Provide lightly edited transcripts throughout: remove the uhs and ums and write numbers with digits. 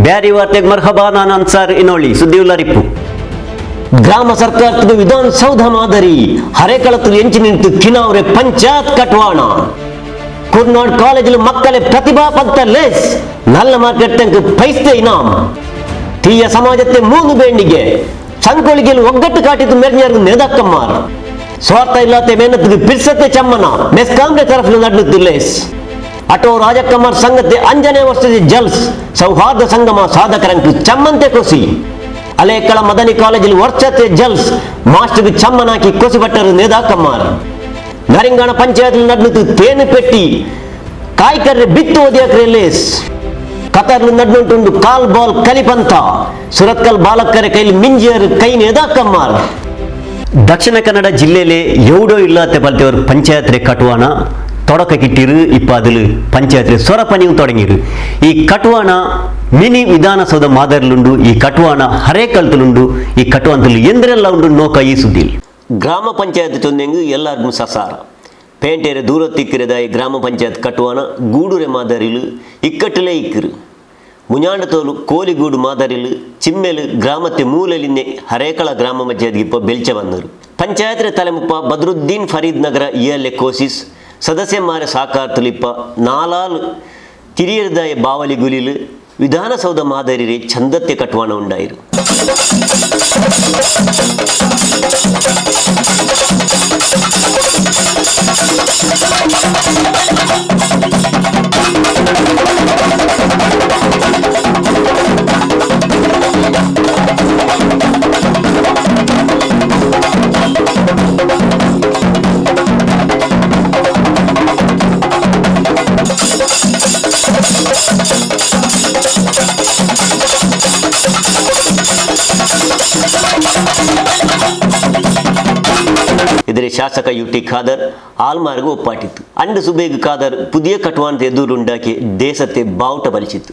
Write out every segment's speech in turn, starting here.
ಬ್ಯಾರಿ ವಾರ್ತೆಗೆ ಮರ್ಹಬಾ, ನಾನು ಅನ್ಸಾರ್ ಇನೋಳಿ. ಸುದ್ದಿ ಉಳ್ಳರಿಪ್ಪು. ಗ್ರಾಮ ಸರ್ಕಾರದ ವಿಧಾನಸೌಧ ಮಾದರಿ ಹರೇಕಳತ್ತು ಎಂಚಿ ನಿಂತು ಕಿನಾವ್ರೆ ಪಂಚಾಯತ್ ಕಟ್ವಾಣ. ಕುರ್ನಾಡ್ ಕಾಲೇಜ್ ಮಕ್ಕಳ ಪ್ರತಿಭಾ ಪಂತ ಲೇಸ್ ನಲ್ಲ ಮಾರ್ಕೆಟ್ ತಂಕ್ ಪೈಸ್ತೆ ಇನಾಮ್. ತೀಯ ಸಮಾಜത്തെ 3 ಬೇಂಡಿಗೆ ಸಂಕೋಳಿಗೆ ಒಗ್ಗಟ್ಟು ಕಾಟಿತು ಮೆರ್ನ್ಯಾರ್ಗು ನೆದಕ್ಕಮ್ಮಾರ್. ಸ್ವಾರ್ಥ ಇಲ್ಲತೆ ಮೆಹನತ್ಗೆ ಪಿರ್ಸತ್ತೆ ಚಮ್ಮನ ಮೆಸ್ಕಾಂಗ್ರೆ ತರಫ್ಲು ನಡ್ನುತ್ತು ಲೇಸ್. ಅಟೋ ರಾಜಕುಮಾರ್ ಸಂಗತೆ 5ನೇ ವರ್ಷದ ಜಲ್ಸ್ ಸೌಹಾರ್ದ ಸಂಗಮ ಸಾಧಕರಂಕ್ ಚಮ್ಮಂತೆ ಕೊಸಿ. ಅಲೇಕಳ ಮದನಿ ಕಾಲೇಜಲ್ಲಿ ವರ್ಷತೆ ಜಲ್ಸ್ ಮಾಸ್ಟರ್ಗೆ ಚಮ್ಮನಾಕಿ ಕೊಸಿ ಬಟ್ಟರು ನೇದಾಕಮ್ಮಾರ್. ನರಿಂಗಾಣ ಪಂಚಾಯತ್ ನಡ್ನುತ್ತು ತೇನು ಪೆಟ್ಟಿ ಕಾಯ್ಕರ್ರೆ ಬಿತ್ತು ಓದಿಯಕ್ರೆ ಲೇಸ್. ಕತಾರ್ಲು ನಡ್ನುಂಟುಂಡು ಕಾಲ್ ಬಾಲ್ ಕಲಿಪಂತ ಸುರತ್ಕಲ್ ಬಾಲಕರ ಕೈಲಿ ಮಿಂಜಿಯರ್ ಕೈ ನೇದಾಕಮ್ಮಾರ್. ದಕ್ಷಿಣ ಕನ್ನಡ ಜಿಲ್ಲೆಯಲ್ಲಿ ಎವಡೋ ಇಲ್ಲತ್ತೆ ಬಲ್ತೆಯವರು ಪಂಚಾಯತ್ ಕಟುವಾಣ ತೊಡಕಿಟ್ಟಿರು. ಇಪ್ಪ ಅದಿಲು ಪಂಚಾಯತ್ ಸ್ವರಪಣಿಯು ತೊಡಗಿರು. ಈ ಕಟುವಾಣ ಮಿನಿ ವಿಧಾನಸೌಧ ಮಾದರಿಲುಂಡು. ಈ ಕಟುವಾಣ ಹರೇಕಲ್ತುಲುಂಡು. ಈ ಕಟುವಂತಲು ಎಂದ್ರೆಲ್ಲ ಉಂಡು ನೋಕ ಈ ಸುದ್ದಿ. ಗ್ರಾಮ ಪಂಚಾಯತ್ ತೊಂದೆಂಗು ಎಲ್ಲರಿಗೂ ಸಸಾರ ಪೇಂಟೇರೆ ದೂರ ತಿಕ್ಕಿರದ ಈ ಗ್ರಾಮ ಪಂಚಾಯತ್ ಕಟುವಾಣ ಗೂಡುರೆ ಮಾದರಿಲು ಇಕ್ಕಟ್ಟಲೇ ಇಕ್ಕಿರು. ಮುಞಾಂಡತೋಲು ಕೋಲಿಗೂಡು ಮಾದರಿಲು ಚಿಮ್ಮೆಲು ಗ್ರಾಮത്തെ ಮೂಲೆಲಿನ್ನೆ ಹರೇಕಳ ಗ್ರಾಮ ಪಂಚಾಯತ್ಗೆ ಇಪ್ಪ ಬೆಲ್ಚ ಬಂದರು. ಪಂಚಾಯತ್ ತಲೆಮುಪ್ಪ ಬದ್ರುದ್ದೀನ್ ಫರೀದ್ ನಗರ ಇಯಲ್ಲೆ ಕೋಸಿಸ್ ಸದಸ್ಯಮಾರ ಸಾಕಾರ್ತಲಿಪ್ಪ ನಾಲಾಲು ತಿರಿಯರ್ದಾಯ ಬಾವಲಿ ಗುಲಿಲು ವಿಧಾನಸೌಧ ಮಾದರಿ ಚಂದತ್ತೆ ಕಟ್ವಾಣ ಉಂಡಾಯಿರು. ഇതിലെ ಶಾಸಕ ಯುಟಿ ಖಾದರ್ ಆಲ್ಮಾರ್ಗು ಒಪ್ಪಾಟಿತ್ತು. ಅಂಡ್ ಸುಬೇಗ್ ಖಾದರ್ ಪುದಿಯ ಕಟುವಾಣತೆ ಎದುರುಂಡಾಕಿ ದೇಶത്തെ ಬಾವುಟ ಬಲಿಸಿತ್ತು.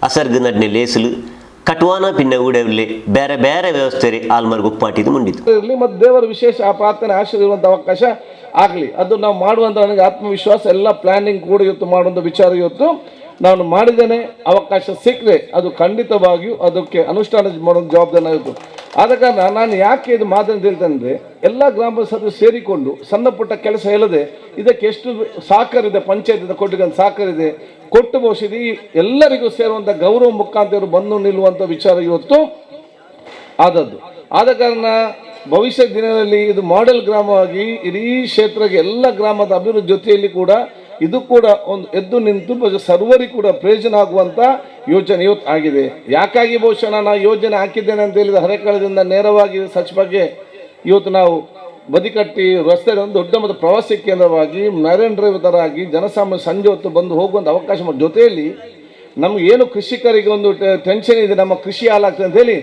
ಅಸರ್ಗ ನಡ್ನೆ ಲೇಸುಲು ಕಟುವಾನ ಪಿನ್ನ ಊಡವಲ್ಲಿ ಬೇರೆ ಬೇರೆ ವ್ಯವಸ್ಥೆ ಆಲ್ಮಾರ್ಗು ಒಪ್ಪಾಟಿದ್ದು ಮುಂಡಿತು. ಮತ್ತು ದೇವರ ವಿಶೇಷ ಆ ಪ್ರಾರ್ಥನೆ ಆಶೀರ್ವಾದ ಅವಕಾಶ ಆಗಲಿ. ಅದು ನಾವು ಮಾಡುವಂಥ ನನಗೆ ಆತ್ಮವಿಶ್ವಾಸ ಎಲ್ಲ ಪ್ಲಾನಿಂಗ್ ಕೂಡ ಇವತ್ತು ಮಾಡುವಂಥ ವಿಚಾರ ಇವತ್ತು ನಾನು ಮಾಡಿದ್ದೇನೆ. ಅವಕಾಶ ಸಿಕ್ಕರೆ ಅದು ಖಂಡಿತವಾಗಿಯೂ ಅದಕ್ಕೆ ಅನುಷ್ಠಾನ ಮಾಡುವಂಥ ಜವಾಬ್ದಾರಿ ಇವತ್ತು. ಆದ ಕಾರಣ ನಾನು ಯಾಕೆ ಇದು ಮಾತನ್ನು ಹೇಳ್ತೇನೆ, ಎಲ್ಲ ಗ್ರಾಮ ಸದಸ್ಯರು ಸೇರಿಕೊಂಡು ಸಣ್ಣ ಪುಟ್ಟ ಕೆಲಸ ಹೇಳದೆ ಇದಕ್ಕೆ ಎಷ್ಟು ಸಹಕಾರಿದೆ, ಪಂಚಾಯತಿಂದ ಕೊಟ್ಟಿಗೆ ಸಹಕಾರಿದೆ, ಕೊಟ್ಟು ಬಹುಶಃ ಎಲ್ಲರಿಗೂ ಸೇರುವಂಥ ಗೌರವ ಮುಖಾಂತರ ಬಂದು ನಿಲ್ಲುವಂಥ ವಿಚಾರ ಇವತ್ತು ಆದದ್ದು. ಆದ ಕಾರಣ ಭವಿಷ್ಯ ದಿನದಲ್ಲಿ ಇದು ಮಾಡೆಲ್ ಗ್ರಾಮವಾಗಿ ಇಡೀ ಕ್ಷೇತ್ರಕ್ಕೆ ಎಲ್ಲ ಗ್ರಾಮದ ಅಭಿವೃದ್ಧಿ ಜೊತೆಯಲ್ಲಿ ಕೂಡ ಇದು ಕೂಡ ಒಂದು ಎದ್ದು ನಿಂತು ಸರ್ವರಿಗೂ ಕೂಡ ಪ್ರಯೋಜನ ಆಗುವಂಥ ಯೋಜನೆ ಇವತ್ತು ಆಗಿದೆ. ಯಾಕಾಗಿ ಬಹುಶಃ ನಾನು ಆ ಯೋಜನೆ ಹಾಕಿದ್ದೇನೆ ಅಂತ ಹೇಳಿದ ಹರೇಕಳದಿಂದ ನೇರವಾಗಿ ಸಚಿವಗೆ ಇವತ್ತು ನಾವು ಬದಿಕಟ್ಟಿ ರಸ್ತೆ ಒಂದು ದೊಡ್ಡ ಮತ್ತು ಪ್ರವಾಸಿ ಕೇಂದ್ರವಾಗಿ ಮ್ಯಾರಿನ್ ಡ್ರೈವ್ ಥರ ಆಗಿ ಜನಸಾಮಾನ್ಯ ಸಂಜೆ ಹೊತ್ತು ಬಂದು ಹೋಗುವಂಥ ಅವಕಾಶ ಜೊತೆಯಲ್ಲಿ ನಮ್ಗೆ ಏನು ಕೃಷಿಕರಿಗೆ ಒಂದು ಟೆನ್ಷನ್ ಇದೆ, ನಮ್ಮ ಕೃಷಿ ಹಾಳಾಗ್ತದೆ ಅಂತ ಹೇಳಿ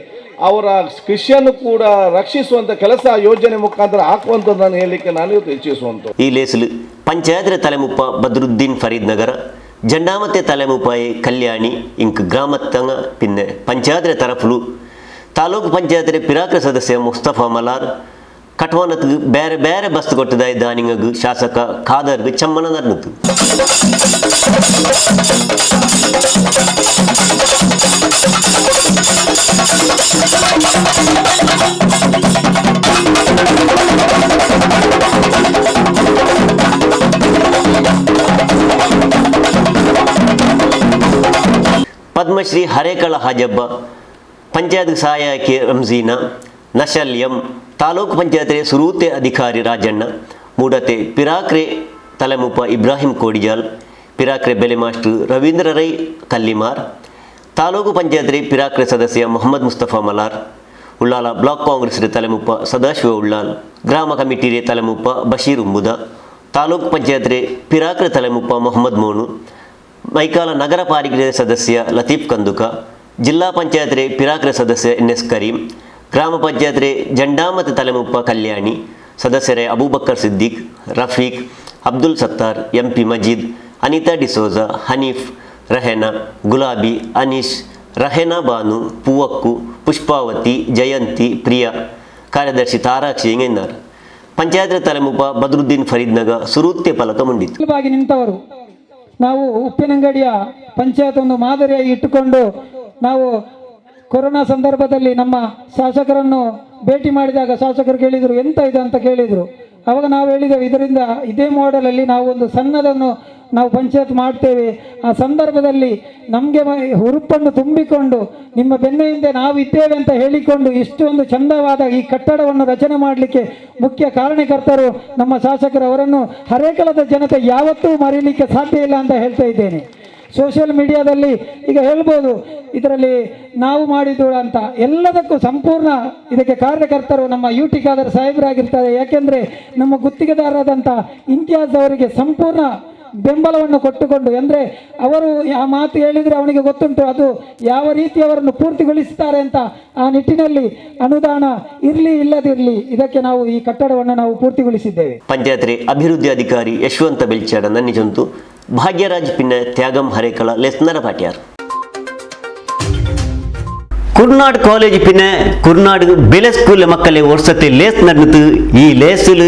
ಅವರ ಕೃಷಿಯನ್ನು ಕೂಡ ರಕ್ಷಿಸುವಂಥ ಕೆಲಸ ಯೋಜನೆ ಮುಖಾಂತರ ಹಾಕುವಂಥದ್ದು ನಾನು ಹೇಳಲಿಕ್ಕೆ ನಾನು ಇವತ್ತು ಹೆಚ್ಚಿಸುವಂಥ. ಈ ಲೇಸಲು ಪಂಚಾಯತ್ ತಲೆಮುಪ್ಪ ಬದ್ರುದ್ದೀನ್ ಫರೀದ್ ನಗರ ಜಂಡಾಮತೆ ತಲೆಮುಪ್ಪಾಯಿ ಕಲ್ಯಾಣಿ ಇಂಕ್ ಗ್ರಾಮತ್ತಂಗ ಪಿನ್ನೆ ಪಂಚಾಯತ್ ತರಫ್ಲು ತಾಲೂಕು ಪಂಚಾಯತ್ ಪಿರಾಕ್ರ ಸದಸ್ಯ ಮುಸ್ತಫಾ ಮಲಾರ್ ಕಟ್ವಾನತ್ಗೆ ಬೇರೆ ಬೇರೆ ಬಸ್ ಕೊಟ್ಟದಾಯ ದಾನಿಂಗು ಶಾಸಕ ಖಾದರ್ಗೆ ಚಮ್ಮನ ನಡ್ನಿತು. ಪದ್ಮಶ್ರೀ ಹರೇಕಳ ಹಾಜಬ್ಬ ಪಂಚಾಯತ್ ಸಹಾಯಕಿ ರಂಜೀನಾ ನಶಲ್ಯಂ ತಾಲೂಕು ಪಂಚಾಯತ್ ಸುರೂತೆ ಅಧಿಕಾರಿ ರಾಜಣ್ಣ ಮೂಡತೆ ಪಿರಾಕ್ರೆ ತಲೆಮುಪ್ಪ ಇಬ್ರಾಹಿಂ ಕೋಡಿಜಾಲ್ ಪಿರಾಕ್ರೆ ಬೆಲೆ ಮಾಸ್ಟರ್ ರವೀಂದ್ರ ರೈ ಕಲ್ಲಿಮಾರ್ ತಾಲೂಕು ಪಂಚಾಯತ್ ಪಿರಾಕ್ರೆ ಸದಸ್ಯ ಮೊಹಮ್ಮದ್ ಮುಸ್ತಫಾ ಮಲಾರ್ ಉಳ್ಳಾಲ ಬ್ಲಾಕ್ ಕಾಂಗ್ರೆಸ್ ತಲೆಮುಪ್ಪ ಸದಾಶಿವ ಉಳ್ಳಾಲ್ ಗ್ರಾಮ ಕಮಿಟಿ ತಲೆಮುಪ್ಪ ಬಶೀರ್ ಉಂಬುದ ತಾಲೂಕು ಪಂಚಾಯತ್ ಪಿರಾಕ್ರೆ ತಲೆಮುಪ್ಪ ಮೊಹಮ್ಮದ್ ಮೋನು ಮೈಕಾಲ ನಗರ ಪಾಲಿಕೆ ಸದಸ್ಯ ಲತೀಫ್ ಕಂದುಕ ಜಿಲ್ಲಾ ಪಂಚಾಯತ್ ಪಿರಾಕ್ರೆ ಸದಸ್ಯ NS ಕರೀಂ ಗ್ರಾಮ ಪಂಚಾಯತ್ ಜಂಡಾಮತ ತಲೆಮುಪ್ಪ ಕಲ್ಯಾಣಿ ಸದಸ್ಯರೇ ಅಬೂಬಕ್ಕರ್ ಸಿದ್ದಿಕ್ ರಫೀಕ್ ಅಬ್ದುಲ್ ಸತ್ತಾರ್ MP ಮಜೀದ್ ಅನಿತಾ ಡಿಸೋಜಾ ಹನೀಫ್ ರೆಹನಾ ಗುಲಾಬಿ ಅನೀಶ್ ರಹೆನಾ ಬಾನು, ಪೂವಕ್ಕು, ಪುಷ್ಪಾವತಿ, ಜಯಂತಿ, ಪ್ರಿಯಾ, ಕಾರ್ಯದರ್ಶಿ ತಾರಾಕ್ಷಿ ಎಂಗೆಂದಾರು. ಪಂಚಾಯತ್ ತಲೆಮುಪ ಬದ್ರುದ್ದೀನ್ ಫರೀದ್ನಗ ಸುರೂತ್ಯ ಫಲಕ ಮುಂಡಿತು. ನಿಂತವರು ನಾವು ಉಪ್ಪಿನಂಗಡಿಯ ಪಂಚಾಯತ್ ಒಂದು ಮಾದರಿಯಾಗಿ ಇಟ್ಟುಕೊಂಡು ನಾವು ಕೊರೋನಾ ಸಂದರ್ಭದಲ್ಲಿ ನಮ್ಮ ಶಾಸಕರನ್ನು ಭೇಟಿ ಮಾಡಿದಾಗ ಶಾಸಕರು ಕೇಳಿದರು ಎಂತ ಇದು ಅಂತ ಕೇಳಿದರು. ಅವಾಗ ನಾವು ಹೇಳಿದೆವು ಇದರಿಂದ ಇದೇ ಮಾಡೆಲಲ್ಲಿ ನಾವು ಒಂದು ಸಣ್ಣದನ್ನು ನಾವು ಪಂಚಾಯತ್ ಮಾಡ್ತೇವೆ. ಆ ಸಂದರ್ಭದಲ್ಲಿ ನಮಗೆ ಹುರುಪನ್ನು ತುಂಬಿಕೊಂಡು ನಿಮ್ಮ ಬೆನ್ನ ಹಿಂದೆ ನಾವು ಇದ್ದೇವೆ ಅಂತ ಹೇಳಿಕೊಂಡು ಇಷ್ಟೊಂದು ಚಂದವಾದ ಈ ಕಟ್ಟಡವನ್ನು ರಚನೆ ಮಾಡಲಿಕ್ಕೆ ಮುಖ್ಯ ಕಾರಣಕರ್ತರು ನಮ್ಮ ಶಾಸಕರು. ಅವರನ್ನು ಹರೇಕಳದ ಜನತೆ ಯಾವತ್ತೂ ಮರೀಲಿಕ್ಕೆ ಸಾಧ್ಯ ಇಲ್ಲ ಅಂತ ಹೇಳ್ತಾ ಇದ್ದೇನೆ. ಸೋಷಿಯಲ್ ಮೀಡಿಯಾದಲ್ಲಿ ಈಗ ಹೇಳ್ಬೋದು ಇದರಲ್ಲಿ ನಾವು ಮಾಡಿದ್ದು ಅಂತ. ಎಲ್ಲದಕ್ಕೂ ಸಂಪೂರ್ಣ ಇದಕ್ಕೆ ಕಾರ್ಯಕರ್ತರು ನಮ್ಮ ಯುಟಿ ಖಾದರ್ ಸಾಹೇಬರಾಗಿರ್ತಾರೆ. ಯಾಕೆಂದರೆ ನಮ್ಮ ಗುತ್ತಿಗೆದಾರರಾದಂಥ ಇಂತಿಯಾಜ್ ಅವರಿಗೆ ಸಂಪೂರ್ಣ ಬೆಂಬಲವನ್ನು ಕೊಟ್ಟುಕೊಂಡು, ಅಂದರೆ ಅವರು ಆ ಮಾತು ಹೇಳಿದರೆ ಅವನಿಗೆ ಗೊತ್ತುಂಟು ಅದು ಯಾವ ರೀತಿ ಅವರನ್ನು ಪೂರ್ತಿಗೊಳಿಸ್ತಾರೆ ಅಂತ. ಆ ನಿಟ್ಟಿನಲ್ಲಿ ಅನುದಾನ ಇರಲಿ ಇಲ್ಲದಿರಲಿ ಇದಕ್ಕೆ ನಾವು ಈ ಕಟ್ಟಡವನ್ನು ನಾವು ಪೂರ್ತಿಗೊಳಿಸಿದ್ದೇವೆ. ಪಂಚಾಯತ್ ಅಭಿವೃದ್ಧಿ ಅಧಿಕಾರಿ ಯಶವಂತ ಬೆಲ್ಚಾಡ ನನ್ನಿಜಂತು ಭಾಗ್ಯರಾಜ್ ಪಿನ್ನ ತ್ಯಾಗಂ ಹರೇಕಳ ಲೆಸ್ನರ ಪಾಟ್ಯಾರ್. ಕುರ್ನಾಡ್ ಕಾಲೇಜ್ ಪಿನ್ನ ಕುರ್ನಾಡ್ ಬೆಲೆ ಸ್ಕೂಲ್ ಮಕ್ಕಳೇ ವರ್ಷತೆ ಲೇಸ್ ನಡೆದು ಈ ಲೇಸಲು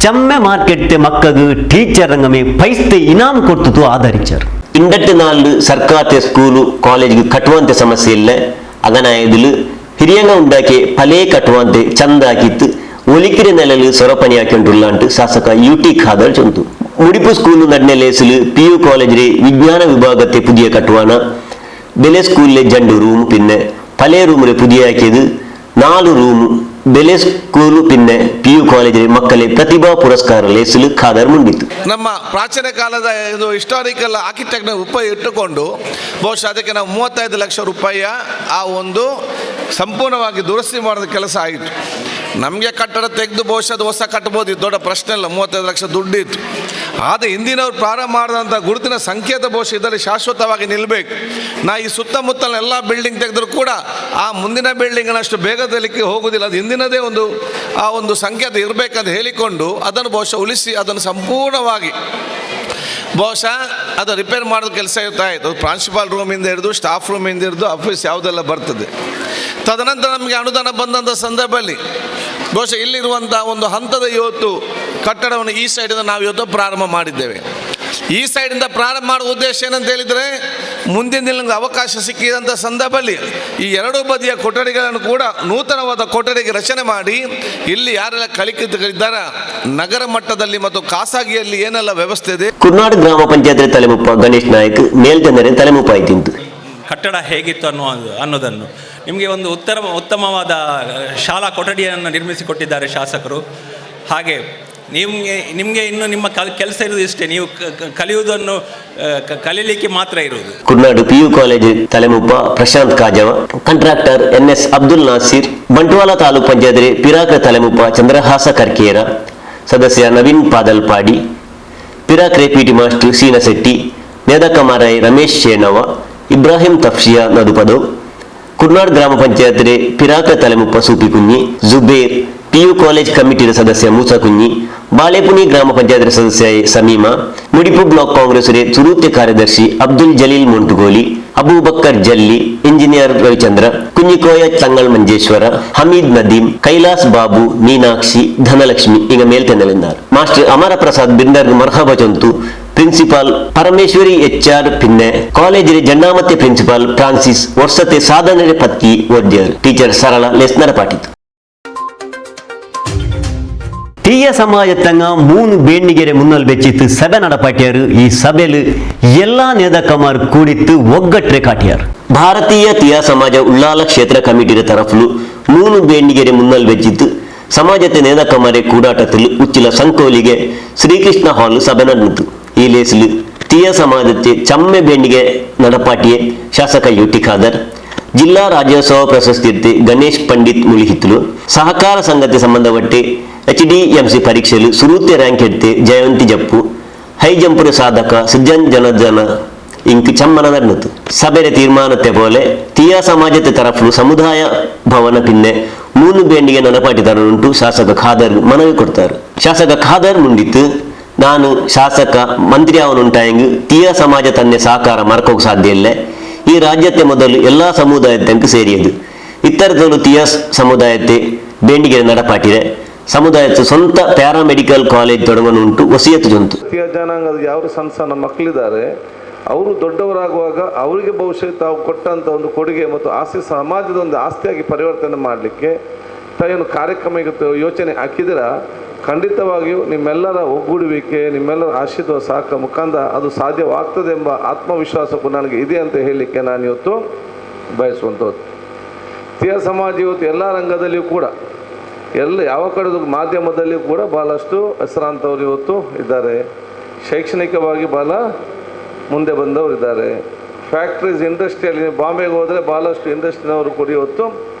ಚಮ್ಮೆ ಮಾರ್ಕೆಟ್ ಮಕ್ಕಳು ಟೀಚರ್ ರಂಗಮೇ ಪೈಸ್ತೆ ಇನಾಮ್ ಕೊಡ್ತು ಆಧರಿಚಾರು. ಇಂಡಟ್ ನಾಲ್ ಸರ್ಕಾರಿ ಸ್ಕೂಲು ಕಾಲೇಜ್ಗೆ ಕಟ್ಟುವಂತೆ ಸಮಸ್ಯೆ ಇಲ್ಲ. ಅಗನಾಯದಿಲು ಹಿರಿಯಂಗ ಉಂಡಾಕೆ ಫಲೇ ಕಟ್ಟುವಂತೆ ಚಂದ ಹಾಕಿತ್ತು ಒಲಿಕಿರಿ ನೆಲಲು ಸೊರಪಣಿ ಹಾಕೊಂಡ್ರುಲ್ಲ ಅಂಟು ಶಾಸಕ ಯುಟಿ ಖಾದರ್ ಚೊಂತು. ಮುಡಿಪು ಸ್ಕೂಲು ನಡ್ನೆ ಲೇಸಲು PU ಕಾಲೇಜ್ ವಿಜ್ಞಾನ ವಿಭಾಗത്തെ പുതിയ ಕಟ್ಟುವಾನ ಬೆಲೆ ಸ್ಕೂಲ್ ಜಂಡು ರೂಮ್ ಪಿನ್ನೆ ಫಲೇ ರೂಮ್ ಪುದಿಯ ಹಾಕಿದು 4 ರೂಮ್ ಬೆಲೆ ಸ್ಕೂಲು ಪಿನ್ನೆ PU ಕಾಲೇಜ್ ಮಕ್ಕಳೇ ಪ್ರತಿಭಾ ಪುರಸ್ಕಾರ ಲೇಸಲು ಖಾದರ್ ಮುಂಡಿತು. ನಮ್ಮ ಪ್ರಾಚೀನ ಕಾಲದ ಇದು ಹಿಸ್ಟಾರಿಕಲ್ ಆರ್ಕಿಟೆಕ್ಟ್ನ ರೂಪಾಯಿ ಇಟ್ಟುಕೊಂಡು ಬಹುಶಃ ಅದಕ್ಕೆ ನಾವು 35 ಲಕ್ಷ ರೂಪಾಯಿಯ ಆ ಒಂದು ಸಂಪೂರ್ಣವಾಗಿ ದುರಸ್ತಿ ಮಾಡೋದ ಕೆಲಸ ಆಯಿತು. ನಮಗೆ ಕಟ್ಟಡ ತೆಗೆದು ಬಹುಶಃ ಅದು ಹೊಸ ಕಟ್ಬೋದು, ಇದು ದೊಡ್ಡ ಪ್ರಶ್ನೆ ಇಲ್ಲ. 35 ಲಕ್ಷ ದುಡ್ಡಿತ್ತು. ಆದರೆ ಹಿಂದಿನವ್ರು ಪ್ರಾರಂಭ ಮಾಡಿದಂಥ ಗುರುತಿನ ಸಂಕೇತ ಬಹುಶಃ ಇದರಲ್ಲಿ ಶಾಶ್ವತವಾಗಿ ನಿಲ್ಲಬೇಕು. ನಾ ಈ ಸುತ್ತಮುತ್ತಲ ಎಲ್ಲ ಬಿಲ್ಡಿಂಗ್ ತೆಗೆದರೂ ಕೂಡ ಆ ಮುಂದಿನ ಬಿಲ್ಡಿಂಗ್ನಷ್ಟು ಬೇಗದಲ್ಲಿಕ್ಕೆ ಹೋಗೋದಿಲ್ಲ. ಅದು ಹಿಂದಿನದೇ ಒಂದು ಸಂಕೇತ ಇರಬೇಕಂತ ಹೇಳಿಕೊಂಡು ಅದನ್ನು ಬಹುಶಃ ಉಳಿಸಿ ಅದನ್ನು ಸಂಪೂರ್ಣವಾಗಿ ಬಹುಶಃ ಅದು ರಿಪೇರ್ ಮಾಡೋದು ಕೆಲಸ ಇರ್ತಾ ಇತ್ತು. ಪ್ರಾಂಶುಪಾಲ್ ರೂಮಿಂದ ಹಿಡಿದು ಸ್ಟಾಫ್ ರೂಮಿಂದ ಹಿಡಿದು ಆಫೀಸ್ ಯಾವುದೆಲ್ಲ ಬರ್ತದೆ. ತದನಂತರ ನಮಗೆ ಅನುದಾನ ಬಂದಂಥ ಸಂದರ್ಭದಲ್ಲಿ ಬಹುಶಃ ಇಲ್ಲಿರುವಂಥ ಒಂದು ಹಂತದ ಇವತ್ತು ಕಟ್ಟಡವನ್ನು ಈ ಸೈಡಿಂದ ನಾವು ಇವತ್ತು ಪ್ರಾರಂಭ ಮಾಡಿದ್ದೇವೆ. ಈ ಸೈಡಿಂದ ಪ್ರಾರಂಭ ಮಾಡುವ ಉದ್ದೇಶ ಏನಂತ ಹೇಳಿದರೆ ಮುಂದಿನ ದಿನಕ್ಕೆ ಅವಕಾಶ ಸಿಕ್ಕಿದಂಥ ಸಂದರ್ಭದಲ್ಲಿ ಈ ಎರಡೂ ಬದಿಯ ಕೊಠಡಿಗಳನ್ನು ಕೂಡ ನೂತನವಾದ ಕೊಠಡಿಗೆ ರಚನೆ ಮಾಡಿ ಇಲ್ಲಿ ಯಾರೆಲ್ಲ ಕಲಿಕಿದ್ದಾರೆ ನಗರ ಮಟ್ಟದಲ್ಲಿ ಮತ್ತು ಖಾಸಗಿಯಲ್ಲಿ ಏನೆಲ್ಲ ವ್ಯವಸ್ಥೆ ಇದೆ. ಕುರ್ನಾಡ್ ಗ್ರಾಮ ಪಂಚಾಯತ್ ತಲೆಮುಪ್ಪ ಗಣೇಶ್ ನಾಯಕ್ ಮೇಲ್ಜನರೇ ತಲೆಮುಪ್ಪ ಆಯ್ತಿಂತು. ಕಟ್ಟಡ ಹೇಗಿತ್ತು ಅನ್ನೋದನ್ನು ನಿಮಗೆ ಒಂದು ಉತ್ತಮವಾದ ಶಾಲಾ ಕೊಠಡಿಯನ್ನು ನಿರ್ಮಿಸಿಕೊಟ್ಟಿದ್ದಾರೆ ಶಾಸಕರು. ಹಾಗೆ ನಿಮಗೆ ಇನ್ನು ನಿಮ್ಮ ಕೆಲಸ ಇರುವುದು ಇಷ್ಟೇ, ನೀವು ಕಲಿಯುವುದನ್ನು ಕಲೀಲಿಕ್ಕೆ ಮಾತ್ರ ಇರುವುದು. ಕುರ್ನಾಡು PU ಕಾಲೇಜ್ ತಲೆಮುಪ್ಪ ಪ್ರಶಾಂತ್ ಕಾಜವ, ಕಾಂಟ್ರಾಕ್ಟರ್ NS ಅಬ್ದುಲ್ ನಾಸಿರ್, ಬಂಟ್ವಾಳ ತಾಲೂಕು ಪಂಚಾಯತ್ ಪಿರಾಕ್ರ ತಲೆಮುಪ್ಪ ಚಂದ್ರಹಾಸ ಕರ್ಕೇರ, ಸದಸ್ಯ ನವೀನ್ ಪಾದಲ್ಪಾಡಿ, ಪಿರಾಕ್ರೆ PT ಮಾಸ್ಟರ್ ಸೀನಶೆಟ್ಟಿ, ನೇದಕಮಾರಾಯ್ ರಮೇಶ್ ಶೇಣವ, ಇಬ್ರಾಹಿಂ ತಫ್ಷಿಯಾ ನದುಪದವ್, ಕುರ್ನಾಡ್ ಗ್ರಾಮ ಪಂಚಾಯತ್ ಪಿರಾಕ್ರ ತಲೆಮುಪ್ಪ ಸೂಪಿ ಕುഞ്ഞി, ಜುಬೇರ್, PU ಕಾಲೇಜ್ ಕಮಿಟಿಯ ಸದಸ್ಯ ಮೂಸ ಕುഞ്ഞി, ಬಾಳೆಪುನಿ ಗ್ರಾಮ ಪಂಚಾಯತ್ ಸದಸ್ಯ ಸಮೀಮಾ, ಮುಡಿಪು ಬ್ಲಾಕ್ ಕಾಂಗ್ರೆಸ್ ಸುರೂತ್ಯ ಕಾರ್ಯದರ್ಶಿ ಅಬ್ದುಲ್ ಜಲೀಲ್ ಮೊಂಟುಗೋಲಿ, ಅಬೂಬಕ್ಕರ್ ಜಲ್ಲಿ, ಇಂಜಿನಿಯರ್ ರವಿಚಂದ್ರ, ಕುഞ്ഞിಕೋಯ ತಂಗಳ್ ಮಂಜೇಶ್ವರ, ಹಮೀದ್ ನದೀಮ್, ಕೈಲಾಸ್ ಬಾಬು, ಮೀನಾಕ್ಷಿ, ಧನಲಕ್ಷ್ಮಿ ಇಂಗ ಮೇಲ್ತೆನ್ನಲೆಂದಾರು. ಮಾಸ್ಟರ್ ಅಮರ ಪ್ರಸಾದ್ ಬಿಂದರ್ ಮರ್ಹಬ ಚೊಂತು, ಪ್ರಿನ್ಸಿಪಾಲ್ ಪರಮೇಶ್ವರಿ HR ಪಿನ್ನೆ, ಕಾಲೇಜ್ ಜಂಡಾಮತ್ತೆ ಪ್ರಿನ್ಸಿಪಾಲ್ ಫ್ರಾನ್ಸಿಸ್ ವರ್ಷತೆ ಸಾಧನೆ ಪತ್ತಿ ಓದ್ಯರ್, ಟೀಚರ್ ಸರಳ ಲೆಸ್ನರ ಪಾಟಿತು. തീയ സമാജത്തങ്ങ 3 ಬೇಣಿಗೆರೆ ಮುನ್ನಲ್ ಬೆಚ್ಚಿತ್ತು ಸಭೆ ನಡಪಾಟ್ಯಾರು. ಈ ಸಭೆಲು ಎಲ್ಲಾ ನೇತಾಕಮಾರ್ ಕೂಡಿತ್ತು ಒಗ್ಗಟ್ರೆ ಕಾಟ್ಯಾರು. ಭಾರತೀಯ ತೀಯ ಸಮಾಜ ಉಳ್ಳಾಲ ಕ್ಷೇತ್ರ ಕಮಿಟಿಯ ತರಫುಲು 3 ಬೇಣಿಗೆರೆ ಮುನ್ನಲ್ ಬೆಚ್ಚಿತ್ತು ಸಮಾಜತೆ ನೇತಾಕಮಾರೆ ಕೂಡಾಟത്തിൽ ಉಚ್ಚಿಲ ಸಂಕೋಲಿಗೆ ಶ್ರೀಕೃಷ್ಣ ಹಾಲ್ ಸಭೆ ನಡೆಯಿತು. ಈ ಲೇಸಲು ತೀಯ ಸಮಾಜತೆ ಚಮ್ಮೆ ಬೇಣಿಗೆ ನಡಪಾಟಿಯೇ ಶಾಸಕ ಯುಟಿ ಖಾದರ್, ಜಿಲ್ಲಾ ರಾಜ್ಯೋತ್ಸವ ಪ್ರಶಸ್ತಿ ಗಣೇಶ್ ಪಂಡಿತ್ ಮುಳಿಹಿತ್ತಲು, ಸಹಕಾರ ಸಂಘಕ್ಕೆ ಸಂಬಂಧಪಟ್ಟಿ HDMC ಪರೀಕ್ಷೆಯಲ್ಲಿ ಸುರೂತ್ಯ ರ್ಯಾಂಕ್ ಎಡ್ತೆ ಜಯವಂತಿ ಜಪ್ಪು, ಹೈ ಜಂಪುರ ಸಾಧಕ ಸುಜನ್ ಜನಜನ ಇಂಕ್ ಚಮ್ಮನ ನಡೆಯಿತು. ಸಭೆಯ ತೀರ್ಮಾನತೆ പോലെ ತೀಯ ಸಮಾಜತೆ ತರಫು ಸಮುದಾಯ ಭವನ ಪಿನ್ನೆ 3 ಬೇಣಿಗೆ ನಡಪಾಟಿ ತರನುಂಟು ಶಾಸಕ ಖಾದರ್ ಮನವಿ ಕೊಡ್ತಾರೆ. ಶಾಸಕ ಖಾದರ್ ಮುಂಡಿತ್ತು ನಾನು ಶಾಸಕ ಮಂತ್ರಿ ಅವನುಂಟಾಯಂಗ್ ತೀಯ ಸಮಾಜ ತನ್ನೆ ಸಹಕಾರ ಮರಕೋಗ ಸಾಧ್ಯ ಇಲ್ಲ. ಈ ರಾಜ್ಯത്തെ ಮೊದಲು ಎಲ್ಲಾ ಸಮುದಾಯಕ್ಕೆ ಸೇರಿಯದು. ಇತ್ತರದಲ್ಲೂ ತಿಯಾಸ್ ಸಮುದಾಯತೆ ಬೇಂಡಿಗೆ ನಡಪಾಟಿದೆ. ಸಮುದಾಯದ ಸ್ವಂತ ಪ್ಯಾರಾಮೆಡಿಕಲ್ ಕಾಲೇಜ್ ತೊಡಗನುಂಟು ವಸಿಯತ್ತು ಜಂತು. ಜನಾಂಗದ ಯಾವ ಸಣ್ಣ ಸಣ್ಣ ಮಕ್ಕಳಿದ್ದಾರೆ ಅವರು ದೊಡ್ಡವರಾಗುವಾಗ ಅವರಿಗೆ ಬಹುಶಃ ತಾವು ಕೊಟ್ಟಂಥ ಒಂದು ಕೊಡುಗೆ ಮತ್ತು ಆಸ್ತಿ ಸಮಾಜದ ಒಂದು ಆಸ್ತಿಯಾಗಿ ಪರಿವರ್ತನೆ ಮಾಡಲಿಕ್ಕೆ ತಾವೇನು ಕಾರ್ಯಕ್ರಮ ಯೋಚನೆ ಹಾಕಿದಿರ, ಖಂಡಿತವಾಗಿಯೂ ನಿಮ್ಮೆಲ್ಲರ ಒಗ್ಗೂಡುವಿಕೆ, ನಿಮ್ಮೆಲ್ಲರ ಆಶೀರ್ವಾದ ಸಹಕಾರ ಮುಖಾಂತರ ಅದು ಸಾಧ್ಯವಾಗ್ತದೆ ಎಂಬ ಆತ್ಮವಿಶ್ವಾಸಕ್ಕೂ ನನಗೆ ಇದೆ ಅಂತ ಹೇಳಲಿಕ್ಕೆ ನಾನು ಇವತ್ತು ಬಯಸುವಂಥದ್ದು. ತಿಯ ಸಮಾಜ ಇವತ್ತು ಎಲ್ಲ ರಂಗದಲ್ಲಿಯೂ ಕೂಡ ಯಾವ ಕಡೆದು ಮಾಧ್ಯಮದಲ್ಲಿಯೂ ಕೂಡ ಭಾಳಷ್ಟು ಹೆಸರಾಂತವರು ಇವತ್ತು ಇದ್ದಾರೆ. ಶೈಕ್ಷಣಿಕವಾಗಿ ಭಾಳ ಮುಂದೆ ಬಂದವರು ಇದ್ದಾರೆ. ಫ್ಯಾಕ್ಟ್ರೀಸ್ ಇಂಡಸ್ಟ್ರಿಯಲ್ಲಿ ಬಾಂಬೆಗೆ ಹೋದರೆ ಭಾಳಷ್ಟು ಇಂಡಸ್ಟ್ರಿನವರು ಕೂಡ ಇವತ್ತು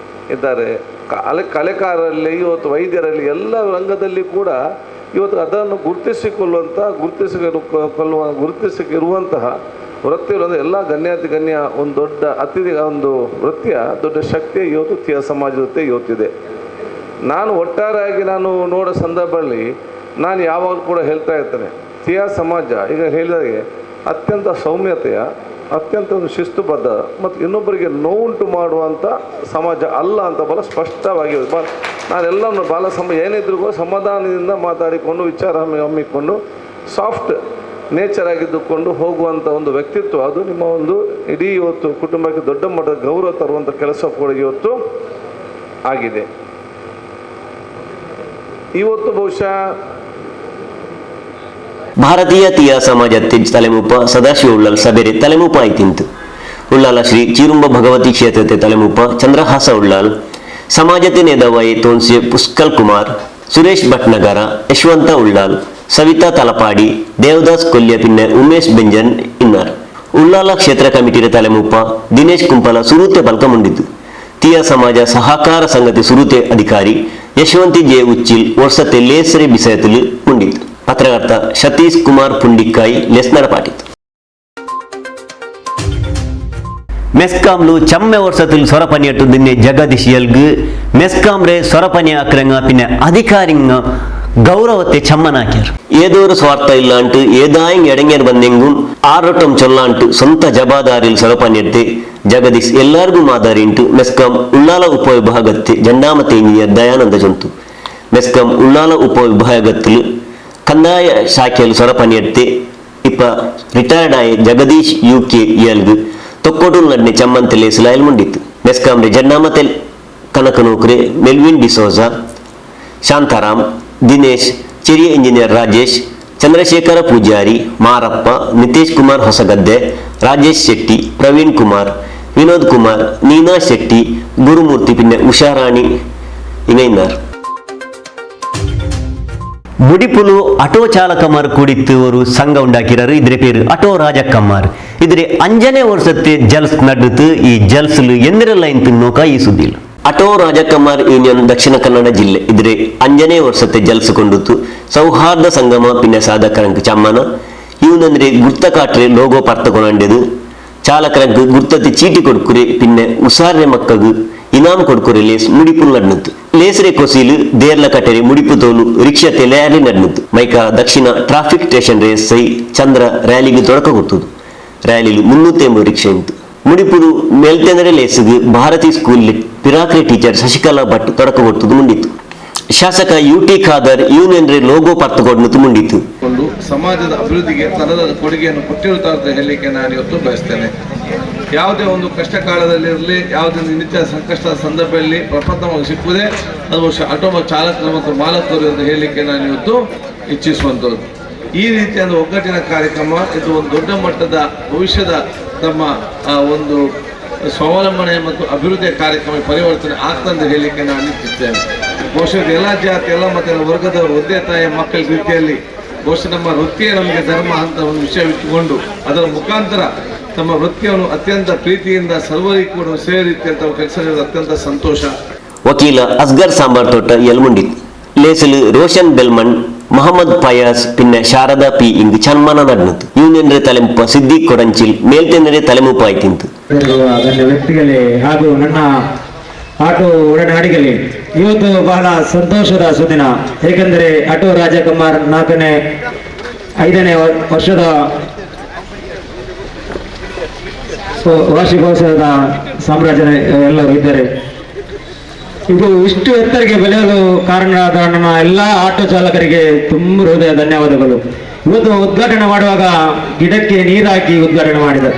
ಇದ್ದಾರೆ. ಕಲೆಕಾರರಲ್ಲಿ ಇವತ್ತು ವೈದ್ಯರಲ್ಲಿ ಎಲ್ಲ ರಂಗದಲ್ಲಿ ಕೂಡ ಇವತ್ತು ಅದನ್ನು ಗುರುತಿಸಿರುವಂತಹ ವೃತ್ತಿಗಳು ಎಲ್ಲ ಗಣ್ಯಾತಿ ಗಣ್ಯ ಒಂದು ದೊಡ್ಡ ಅತಿಥಿ ಒಂದು ವೃತ್ತಿಯ ದೊಡ್ಡ ಶಕ್ತಿ ಇವತ್ತು ತಿಯ ಸಮಾಜದ ಜೊತೆ ಇವತ್ತಿದೆ. ನಾನು ಒಟ್ಟಾರೆಯಾಗಿ ನಾನು ನೋಡೋ ಸಂದರ್ಭದಲ್ಲಿ ನಾನು ಯಾವಾಗಲೂ ಕೂಡ ಹೇಳ್ತಾ ಇರ್ತೇನೆ, ತಿಯ ಸಮಾಜ ಈಗ ಹೇಳಿದಾಗೆ ಅತ್ಯಂತ ಸೌಮ್ಯತೆಯ, ಅತ್ಯಂತ ಒಂದು ಶಿಸ್ತುಬದ್ಧ ಮತ್ತು ಇನ್ನೊಬ್ಬರಿಗೆ ನೋವುಂಟು ಮಾಡುವಂಥ ಸಮಾಜ ಅಲ್ಲ ಅಂತ ಭಾಳ ಸ್ಪಷ್ಟವಾಗಿ ನಾನೆಲ್ಲವನ್ನು ಭಾಳ ಏನಿದ್ರೂ ಸಮಾಧಾನದಿಂದ ಮಾತಾಡಿಕೊಂಡು ವಿಚಾರ ಹಮ್ಮಿಕೊಂಡು ಸಾಫ್ಟ್ ನೇಚರ್ ಆಗಿದ್ದುಕೊಂಡು ಹೋಗುವಂಥ ಒಂದು ವ್ಯಕ್ತಿತ್ವ, ಅದು ನಿಮ್ಮ ಒಂದು ಇಡೀ ಇವತ್ತು ಕುಟುಂಬಕ್ಕೆ ದೊಡ್ಡ ಮಟ್ಟದ ಗೌರವ ತರುವಂಥ ಕೆಲಸ ಕೂಡ ಇವತ್ತು ಆಗಿದೆ. ಇವತ್ತು ಬಹುಶಃ ಭಾರತೀಯ ತಿಯ ಸಮಾಜಕ್ಕೆ ತಲೆಮುಪ್ಪ ಸದಾಶಿವ ಉಳ್ಳಾಲ್ ಸಭೆರೆ ತಲೆಮುಪ್ಪ ಆಯ್ತಿಂತು. ಉಳ್ಳಾಲ ಶ್ರೀ ಚಿರುಂಬ ಭಗವತಿ ಕ್ಷೇತ್ರತೆ ತಲೆಮುಪ್ಪ ಚಂದ್ರಹಾಸ ಉಳ್ಳಾಲ್, ಸಮಾಜತೆ ನೇದವಾಯಿ ತೋನ್ಸೆ ಪುಷ್ಕಲ್ ಕುಮಾರ್, ಸುರೇಶ್ ಭಟ್ನಗರ, ಯಶವಂತ ಉಳ್ಳಾಲ್, ಸವಿತಾ ತಲಪಾಡಿ, ದೇವದಾಸ್ ಕೊಲ್ಯ ಪಿನ್ನ ಉಮೇಶ್ ಬೆಂಜನ್ ಇನ್ನಾರ್. ಉಳ್ಳಾಲ ಕ್ಷೇತ್ರ ಕಮಿಟಿಯ ತಲೆಮುಪ್ಪ ದಿನೇಶ್ ಕುಂಪಲ ಸುರೂತೆ ಬಲ್ಕ ಮುಂಡಿತು. ತಿಯ ಸಮಾಜ ಸಹಕಾರ ಸಂಘತೆ ಸುರೂತೆ ಅಧಿಕಾರಿ ಯಶವಂತಿ ಜೆ ಉಚ್ಚಿಲ್ ವರ್ಷತೆ ಲೇಸರೆ ಬಿಸಯತಲು ಮುಂಡಿತು. ಪತ್ರಕರ್ತ ಸತೀಶ್ ಕುಮಾರ್ ಪುಂಡಿಕಾಯಿ ಲೆಸ್ನಡ ಪಾಟಿತು. ಮೆಸ್ಕಾಂಲು ಚಮ್ಮೆ ವರ್ಷത്തിൽ ಸೊರಪನಿಯಟ್ಟು ದಿನ್ನೆ ಜಗದೀಶ್ ಯಲ್ಗ್ ಮೆಸ್ಕಾಂ ರೇ ಸೊರಪನಿ ಅಕ್ರಂಗ ಪಿನ್ನ ಅಧಿಕಾರಿಂಗ ಗೌರವತೆ ಚಮ್ಮನಾಕ್ಯಾರ್. ഏതൊരു സ്വാർത്ഥ ഇല്ലാണ്ട് ഏതായും ഇടങ്ങേർ ബന്തെങ്കും ആറോട്ടം ചൊല്ലാണ്ട് സ്വന്ത ജബാദാരിൽ സൊറപ്പനെടുത്ത് ജഗദീഷ് എല്ലാവർക്കും ആധാരിട്ട് ಮೆಸ್ಕಾಂ ಉಳ್ಳಾಲ ಉಪವಿಭಾಗಕ್ಕೆ രണ്ടാമത്തെ ಇಂಜಿನಿಯರ್ ದಯಾನಂದ ಜಂತು. ಮೆಸ್ಕಾಂ ಉಳ್ಳಾಲ ಉಪವಿಭಾಗത്തിൽ ಕಂದಾಯ ಶಾಖೆಯಲ್ಲಿ ಸೊರಪನಿಯಡುತ್ತೆ ಇಪ್ಪ ರಿಟೈರ್ಡ್ ಆಯ ಜಗದೀಶ್ UK ಇಯಲ್ಗ್ ತೊಕ್ಕೋಟು ನಡ್ನೆ ಚಮ್ಮಂತೆ ಲೇಸಲಾಯಲ್ ಮುಂಡಿತ್ತು. ಮೆಸ್ಕಾಂ ರೇ ಎರಡಾಮತೆ ಕನಕ ನೌಕರಿ ಮೆಲ್ವಿನ್ ಡಿಸೋಜಾ, ಶಾಂತಾರಾಮ್, ದಿನೇಶ್, ಚಿರಿಯ ಇಂಜಿನಿಯರ್ ರಾಜೇಶ್, ಚಂದ್ರಶೇಖರ ಪೂಜಾರಿ, ಮಾರಪ್ಪ, ನಿತೇಶ್ ಕುಮಾರ್ ಹೊಸಗದ್ದೆ, ರಾಜೇಶ್ ಶೆಟ್ಟಿ, ಪ್ರವೀಣ್ ಕುಮಾರ್, ವಿನೋದ್ ಕುಮಾರ್, ನೀನಾ ಶೆಟ್ಟಿ, ಗುರುಮೂರ್ತಿ ಪಿನ್ನ ಉಷಾರಾಣಿ ಇನೈನಾರ್. ಮುಡಿಪುಲು ಆಟೋ ಚಾಲಕಮಾರ್ ಕೂಡಿತ್ತು ஒரு ಸಂಘ ಉಂಡಾಕಿರಾರು. ಇದ್ರ ಪೇರು ಆಟೋ ರಾಜಕಮಾರ್. ಇದ್ರೆ 5ನೇ ವರ್ಷത്തെ ಜಲ್ಸ್ ನಡ್ದು ಈ ಜಲ್ಸ್ಲು ಎಂದಿರಲ್ಲ ಇಂತ ನೋಕ ಈ ಸುದ್ದಿಲ್ಲ. ಆಟೋ ರಾಜಕಮಾರ್ ಯೂನಿಯನ್ ದಕ್ಷಿಣ ಕನ್ನಡ ಜಿಲ್ಲೆ ಇದ್ರೆ 5ನೇ ವರ್ಷത്തെ ಜಲ್ಸ್ ಕೊಂಡುತ್ತು. ಸೌಹಾರ್ದ ಸಂಗಮ ಪಿನ್ನ ಸಾಧಕರಂಕ್ ಚಮ್ಮನ ಇವನಂದ್ರೆ ಗುರ್ತಕಾಟ್ರೆ ಲೋಗೋ ಪರ್ತಕೊಂಡದು. ಚಾಲಕರಂಕ್ ಗುರ್ತತಿ ಚೀಟಿ ಕೊಡ್ಕುರೆ ಪಿನ್ನ ಉಸಾರ್ರೆ ಮಕ್ಕಗು ಇನಾಮ್ ಕೊಡ್ಕುರೆ ಲೇಸ್ ಮುಡಿಪುಲ್ ನಡ್ನುತ್ತು. ಲೇಸರೆ ಕೊಸೀಲು ದೇರ್ಲ ಕಟೆರೆ ಮುಡಿಪು ತೋಲು ರಿಕ್ಷಾ ತೆಲೆಯಾರಿ ನಡ್ನುತ್ತು. ಮೈಕ ದಕ್ಷಿಣ ಟ್ರಾಫಿಕ್ ಸ್ಟೇಷನ್ ರೇಸ್ ಸೈ ಚಂದ್ರ ರ್ಯಾಲಿಗೆ ತೊಡಕ ಕೊಟ್ಟುದು. ರ್ಯಾಲಿಲು 380 ರಿಕ್ಷಾ ಇತ್ತು. ಮುಡಿಪುಡು ಮೇಲ್ತೆಂದರೆ ಲೇಸಿಗೆ ಭಾರತಿ ಸ್ಕೂಲ್ ಪಿರಾಕ್ರೆ ಟೀಚರ್ ಶಶಿಕಲಾ ಭಟ್ ತೊಡಕ ಕೊಟ್ಟುದು ಮುಂಡಿತ್ತು. ಶಾಸಕ UT ಖಾದರ್ ಯೂನಿಯನ್ ರೇ ಲೋಗೋ ಪರ್ತಕೊಡ್ನುತ್ತು ಮುಂಡಿತ್ತು. ಸಮಾಜದ ಅಭಿವೃದ್ಧಿಗೆ ತನ್ನದ ಕೊಡುಗೆಯನ್ನು ಕೊಟ್ಟಿರುತ್ತಾರೆ ಅಂತ ಹೇಳಲಿಕ್ಕೆ ನಾನು ಇವತ್ತು ಬಯಸ್ತೇನೆ. ಯಾವುದೇ ಒಂದು ಕಷ್ಟ ಕಾಲದಲ್ಲಿರಲಿ, ಯಾವುದೇ ನಿತ್ಯ ಸಂಕಷ್ಟದ ಸಂದರ್ಭದಲ್ಲಿ ಪ್ರಪ್ರಥಮವಾಗಿ ಸಿಕ್ಕುವುದೇ ಅದು ಆಟೋ ಚಾಲಕರು ಮತ್ತು ಮಾಲಕರು ಅಂತ ಹೇಳಲಿಕ್ಕೆ ನಾನು ಇವತ್ತು ಇಚ್ಛಿಸುವಂಥದ್ದು. ಈ ರೀತಿಯಾದ ಒಗ್ಗಟ್ಟಿನ ಕಾರ್ಯಕ್ರಮ ಇದು ಒಂದು ದೊಡ್ಡ ಮಟ್ಟದ ಭವಿಷ್ಯದ ತಮ್ಮ ಒಂದು ಸ್ವಾವಲಂಬನೆ ಮತ್ತು ಅಭಿವೃದ್ಧಿಯ ಕಾರ್ಯಕ್ರಮ ಪರಿವರ್ತನೆ ಆಗ್ತಂತ ಹೇಳಲಿಕ್ಕೆ ನಾನು ಇಚ್ಛಿಸ್ತೇನೆ. ಬಹುಶಃ ಎಲ್ಲ ಜಾತಿ ಎಲ್ಲ ಮತ್ತು ವರ್ಗದವರು ಒಂದೇ ತಾಯಿಯ ಮಕ್ಕಳ ರೀತಿಯಲ್ಲಿ ಬಹುಶಃ ನಮ್ಮ ವೃತ್ತಿಯೇ ನಮಗೆ ಧರ್ಮ ಅಂತ ಒಂದು ವಿಷಯವಿಟ್ಟುಕೊಂಡು ಅದರ ಮುಖಾಂತರ ತಮ್ಮ ವೃತ್ತಿಯನ್ನು ಅತ್ಯಂತ ಪ್ರೀತಿಯಿಂದ ಸರ್ವರಿಗೂ ಕೂಡ ಸೇರಿತ್ತು ಅಂತ ಕೆಲಸ ಅತ್ಯಂತ ಸಂತೋಷ. ವಕೀಲ ಅಸ್ಗರ್ ಸಾಂಬಾರ್ ತೋಟ ಯಲ್ಮುಂಡಿ ಲೇಸಲು ರೋಷನ್ ಬೆಲ್ಮನ್, ಮೊಹಮ್ಮದ್ ಫಯಾಜ್ ಪಿನ್ನ ಶಾರದಾ ಪಿ ಇಂಗ್ ಸನ್ಮಾನ ನಡ್ನತು. ಯೂನಿಯನ್ ರೇ ತಲೆಮುಪ್ಪ ಸಿದ್ದಿಕ್ ಕೊಡಂಚಿಲ್ ಮೇಲ್ತೆಂದರೆ ತಲೆಮುಪ್ಪ ಆಯ್ತಿಂತು. ಅದನ್ನ ವ್ಯಕ್ತಿಗಳೇ ಹಾಗೂ ನನ್ನ ಆಟೋ ಒಡನಾಡಿಗಳೇ, ಇವತ್ತು ಬಹಳ ಸಂತೋಷದ ಸುದಿನ. ಏಕೆಂದರೆ ಆಟೋ ರಾಜಕುಮಾರ್ 5ನೇ ವರ್ಷದ ವಾರ್ಷಿಕೋತ್ಸವದ ಸಾಮ್ರಾಜ್ಯ ಎಲ್ಲರೂ ಇದ್ದಾರೆ. ಇದು ಇಷ್ಟು ಎತ್ತರಕ್ಕೆ ಬೆಳೆಯಲು ಕಾರಣರಾದ ನನ್ನ ಎಲ್ಲ ಆಟೋ ಚಾಲಕರಿಗೆ ತುಂಬ ಹೃದಯ ಧನ್ಯವಾದಗಳು. ಇವತ್ತು ಉದ್ಘಾಟನೆ ಮಾಡುವಾಗ ಗಿಡಕ್ಕೆ ನೀರು ಹಾಕಿ ಉದ್ಘಾಟನೆ ಮಾಡಿದ್ದಾರೆ.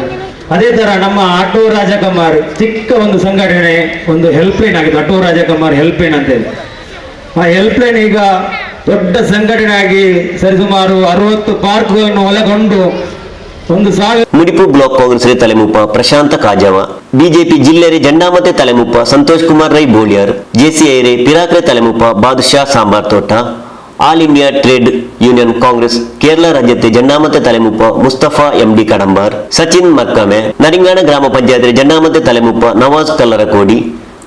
ಅದೇ ತರ ನಮ್ಮ ಆಟೋ ರಾಜಕುಮಾರ್ ಚಿಕ್ಕ ಒಂದು ಸಂಘಟನೆ, ಒಂದು ಹೆಲ್ಪ್ ಲೈನ್ ಆಗಿದೆ, ಆಟೋ ರಾಜಕುಮಾರ್ ಹೆಲ್ಪ್ ಲೈನ್ ಅಂತೇಳಿ. ಆ ಹೆಲ್ಪ್ ಲೈನ್ ಈಗ ದೊಡ್ಡ ಸಂಘಟನೆ ಆಗಿ ಸರಿಸುಮಾರು 60 ಪಾರ್ಕ್ಗಳನ್ನು ಒಳಗೊಂಡು 1,000 ಮುಡಿಪು ಬ್ಲಾಕ್ ಕಾಂಗ್ರೆಸ್ ತಲೆಮುಪ್ಪ ಪ್ರಶಾಂತ ಕಾಜವ, ಬಿಜೆಪಿ ಜಿಲ್ಲೆ ಜಂಡಾಮತೆ ತಲೆಮುಪ್ಪ ಸಂತೋಷ್ ಕುಮಾರ್ ರೈ ಬೋಳಿಯರ್, ಜೆಸಿಐ ಪಿರಾಕ್ರೆ ತಲೆಮುಪ್ಪ ಬಾದುಷಾ ಸಾಂಬಾರ್ ತೋಟ, all India trade union Congress Kerala ರಾಜ್ಯತೆ ಜಂಡಾಮತೆ ತಲೆಮುಪ್ಪ ಮುಸ್ತಫಾ ಎಂಡಿ ಕಡಂಬಾರ್, ಸಚಿನ್ ಮಕ್ಕಮೆ, ನರಿಂಗಾಣ ಗ್ರಾಮ ಪಂಚಾಯತ್ ಜಂಡಾಮತೆ ತಲೆಮುಪ್ಪ ನವಾಜ್ ಕಲ್ಲರಕೋಡಿ,